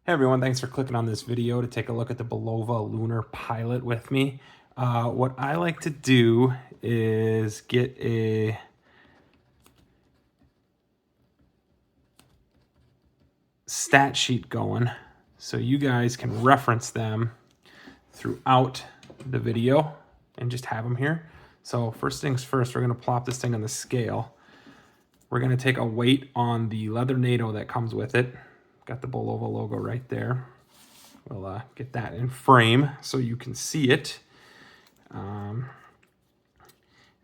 Hey everyone, thanks for clicking on this video to take a look at the Bulova Lunar Pilot with me. What I like to do is get a stat sheet going so you guys can reference them throughout the video and just have them here. So first things first, we're going to plop this thing on the scale. We're going to take a weight on the leather NATO that comes with it. Got the Bulova logo right there. We'll get that in frame so you can see it. And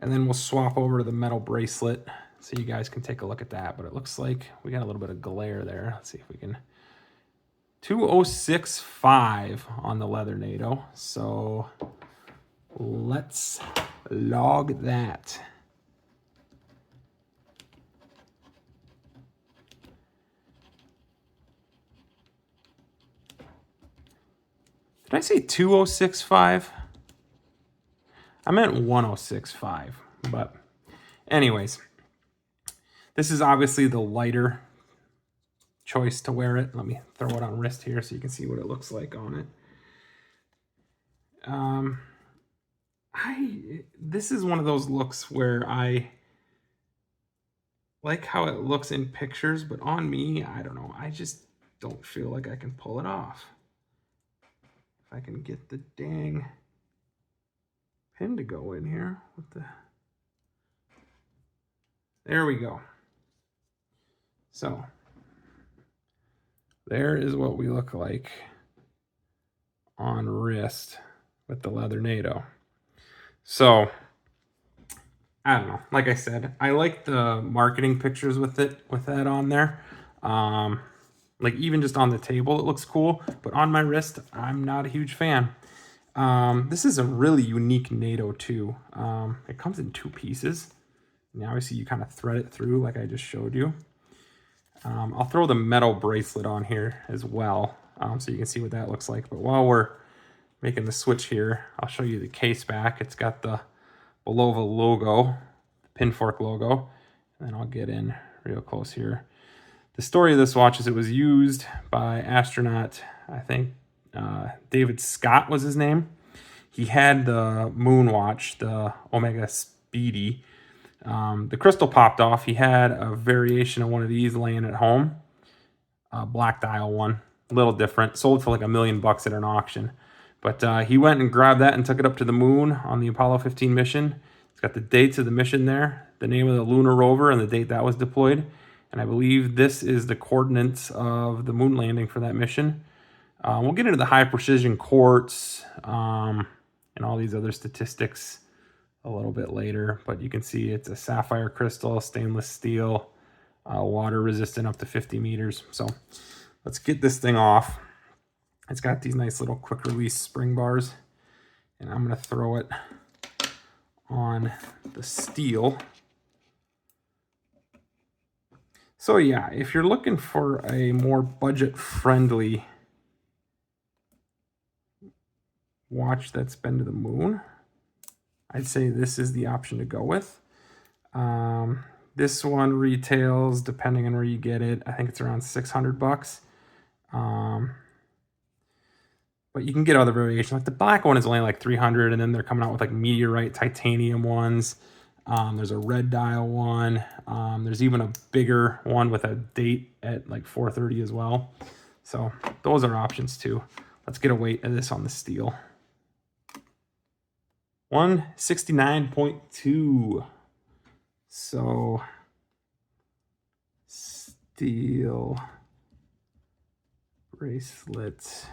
then we'll swap over to the metal bracelet so you guys can take a look at that. But it looks like we got a little bit of glare there. Let's see if we can. 2065 on the leather NATO. So let's log that. Did I say 2065? I meant 1065, but anyways, this is obviously the lighter choice to wear it. Let me throw it on wrist here so you can see what it looks like on it. This is one of those looks where I like how it looks in pictures, but on me, I don't know. I just don't feel like I can pull it off. If I can get the dang pin to go in here with the, there we go. So there is what we look like on wrist with the leather NATO. So I don't know. Like I said, I like the marketing pictures with that on there. Like even just on the table, it looks cool, but on my wrist, I'm not a huge fan. This is a really unique NATO too. It comes in two pieces. And obviously you kind of thread it through like I just showed you. I'll throw the metal bracelet on here as well, so you can see what that looks like. But while we're making the switch here, I'll show you the case back. It's got the Bulova logo, the pin fork logo, and then I'll get in real close here. The story of this watch is it was used by astronaut, I think David Scott was his name. He had the Moonwatch, the Omega Speedy. The crystal popped off. He had a variation of one of these laying at home, a black dial one, a little different, sold for like $1 million at an auction. But he went and grabbed that and took it up to the moon on the Apollo 15 mission. It's got the dates of the mission there, the name of the lunar rover, and the date that was deployed. And I believe this is the coordinates of the moon landing for that mission. We'll get into the high precision quartz and all these other statistics a little bit later. But you can see it's a sapphire crystal, stainless steel, water resistant up to 50 meters. So let's get this thing off. It's got these nice little quick release spring bars. And I'm going to throw it on the steel. So yeah, if you're looking for a more budget-friendly watch that's been to the moon, I'd say this is the option to go with. This one retails, depending on where you get it, I think it's around $600. But you can get other variations. Like the black one is only like $300, and then they're coming out with like meteorite titanium ones. There's a red dial one. There's even a bigger one with a date at like 430 as well. So those are options too. Let's get a weight of this on the steel. 169.2. So steel bracelet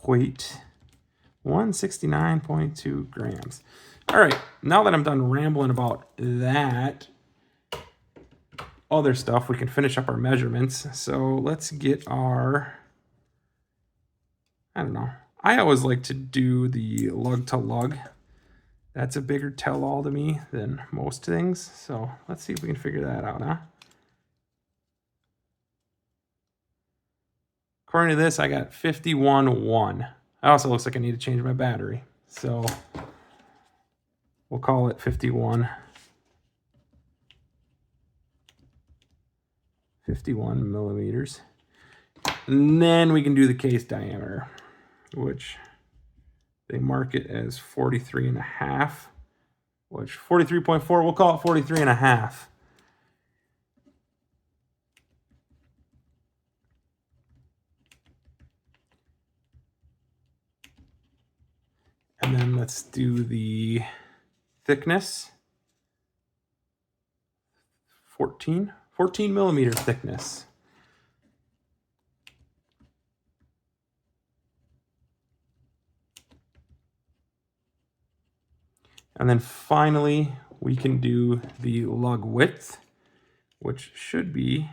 weight 169.2 grams. All right, now that I'm done rambling about that other stuff, we can finish up our measurements. So let's get our, I don't know. I always like to do the lug to lug. That's a bigger tell-all to me than most things. So let's see if we can figure that out, huh? According to this, I got 51.1. It also looks like I need to change my battery. So we'll call it 51. 51 millimeters. And then we can do the case diameter, which they mark it as 43.5, which 43.4, we'll call it 43.5. And then let's do the thickness. 14 millimeter thickness. And then finally, we can do the lug width, which should be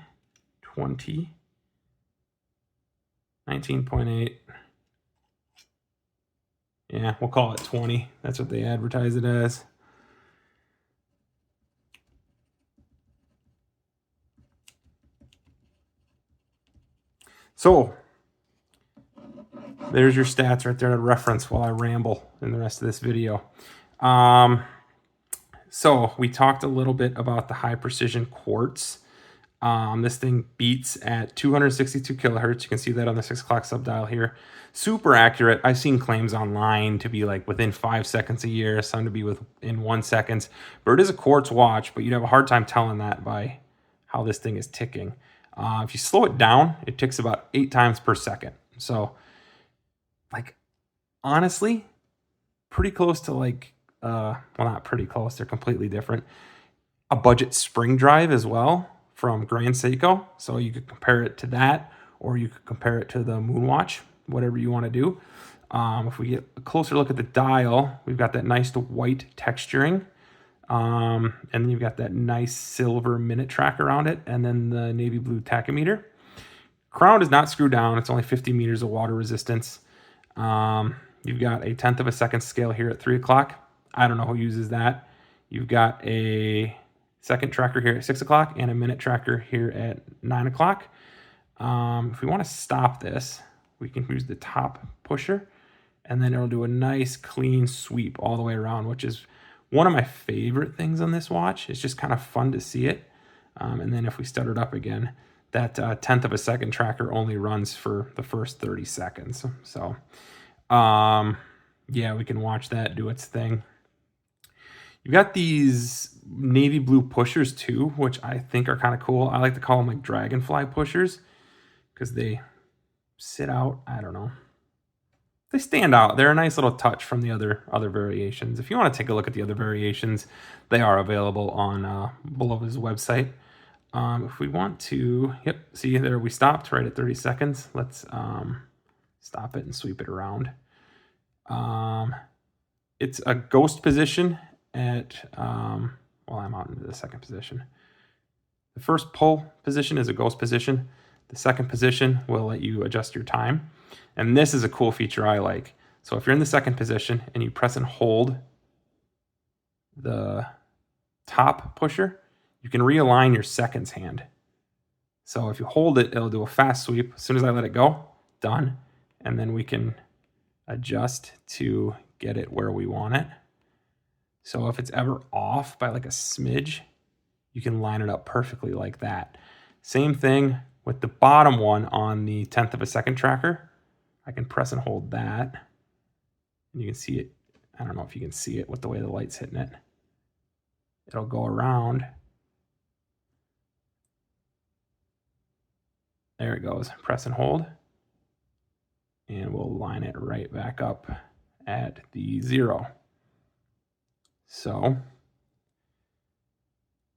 19.8. Yeah, we'll call it 20. That's what they advertise it as. So there's your stats right there to reference while I ramble in the rest of this video. So we talked a little bit about the high precision quartz. This thing beats at 262 kilohertz. You can see that on the 6 o'clock subdial here. Super accurate. I've seen claims online to be like within 5 seconds a year, some to be within 1 second. But it is a quartz watch, but you'd have a hard time telling that by how this thing is ticking. If you slow it down, it ticks about 8 times per second. So, like, honestly, pretty close to like, well, not pretty close. They're completely different. A budget spring drive as well from Grand Seiko. So you could compare it to that, or you could compare it to the Moonwatch, whatever you want to do. If we get a closer look at the dial, we've got that nice white texturing. And then you've got that nice silver minute track around it, and then the navy blue tachometer. Crown is not screwed down. It's only 50 meters of water resistance. You've got a 1/10 of a second scale here at 3 o'clock. I don't know who uses that. You've got a second tracker here at 6 o'clock and a minute tracker here at 9 o'clock. If we want to stop this, we can use the top pusher, and then it'll do a nice clean sweep all the way around, which is one of my favorite things on this watch. It's just kind of fun to see it. And then if we start it up again, that 1/10 of a second tracker only runs for the first 30 seconds. So, yeah, we can watch that do its thing. You've got these navy blue pushers too, which I think are kind of cool. I like to call them like dragonfly pushers because they sit out. I don't know. They stand out. They're a nice little touch from the other variations. If you want to take a look at the other variations, they are available on Bulova's website. If we want to, yep, see there we stopped right at 30 seconds. Let's stop it and sweep it around. It's a ghost position at, well, I'm out into the second position. The first pull position is a ghost position. The second position will let you adjust your time. And this is a cool feature I like. So if you're in the second position and you press and hold the top pusher, you can realign your seconds hand. So if you hold it, it'll do a fast sweep. As soon as I let it go, done. And then we can adjust to get it where we want it. So if it's ever off by like a smidge, you can line it up perfectly like that. Same thing with the bottom one on the 1/10 of a second tracker. I can press and hold that, and you can see it. I don't know if you can see it with the way the light's hitting it. It'll go around. There it goes. Press and hold, and we'll line it right back up at the 0. So,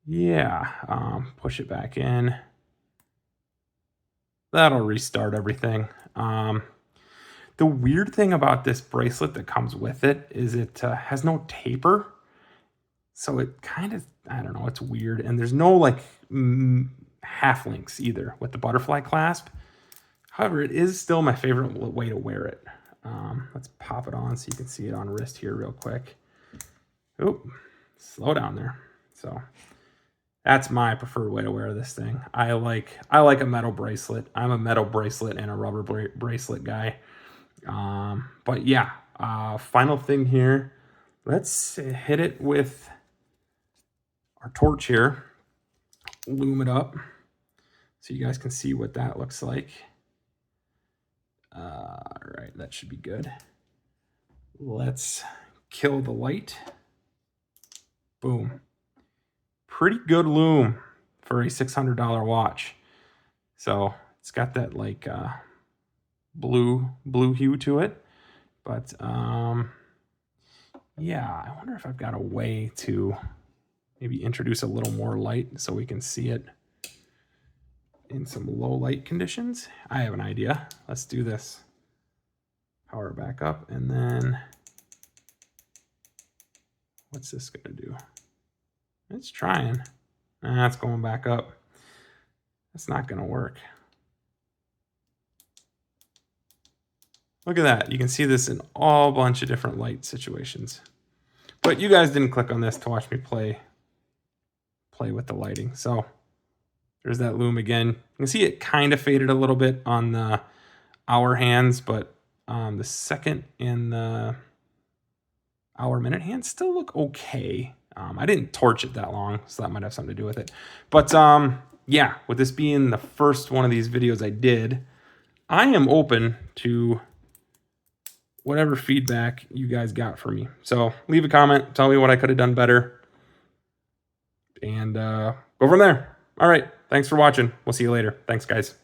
yeah, push it back in. That'll restart everything. The weird thing about this bracelet that comes with it is it has no taper. So it kind of, I don't know, it's weird. And there's no like half links either with the butterfly clasp. However, it is still my favorite way to wear it. Let's pop it on so you can see it on wrist here real quick. Oop, slow down there. So that's my preferred way to wear this thing. I like a metal bracelet. I'm a metal bracelet and a rubber bracelet guy. But yeah, final thing here. Let's hit it with our torch here. Loom it up. so you guys can see what that looks like. All right, that should be good. Let's kill the light. Boom. Pretty good lume for a $600 watch. So it's got that like blue hue to it. But yeah, I wonder if I've got a way to maybe introduce a little more light so we can see it in some low light conditions. I have an idea. Let's do this. Power back up, and then what's this gonna do? It's trying. It's going back up. That's not gonna work. Look at that. You can see this in all bunch of different light situations. But you guys didn't click on this to watch me play with the lighting. So there's that lume again. You can see it kind of faded a little bit on the hour hands, but the second and the hour minute hands still look okay. I didn't torch it that long, so that might have something to do with it. But yeah, with this being the first one of these videos I did, I am open to whatever feedback you guys got for me. So leave a comment, tell me what I could have done better, and go from there. All right, thanks for watching. We'll see you later. Thanks, guys.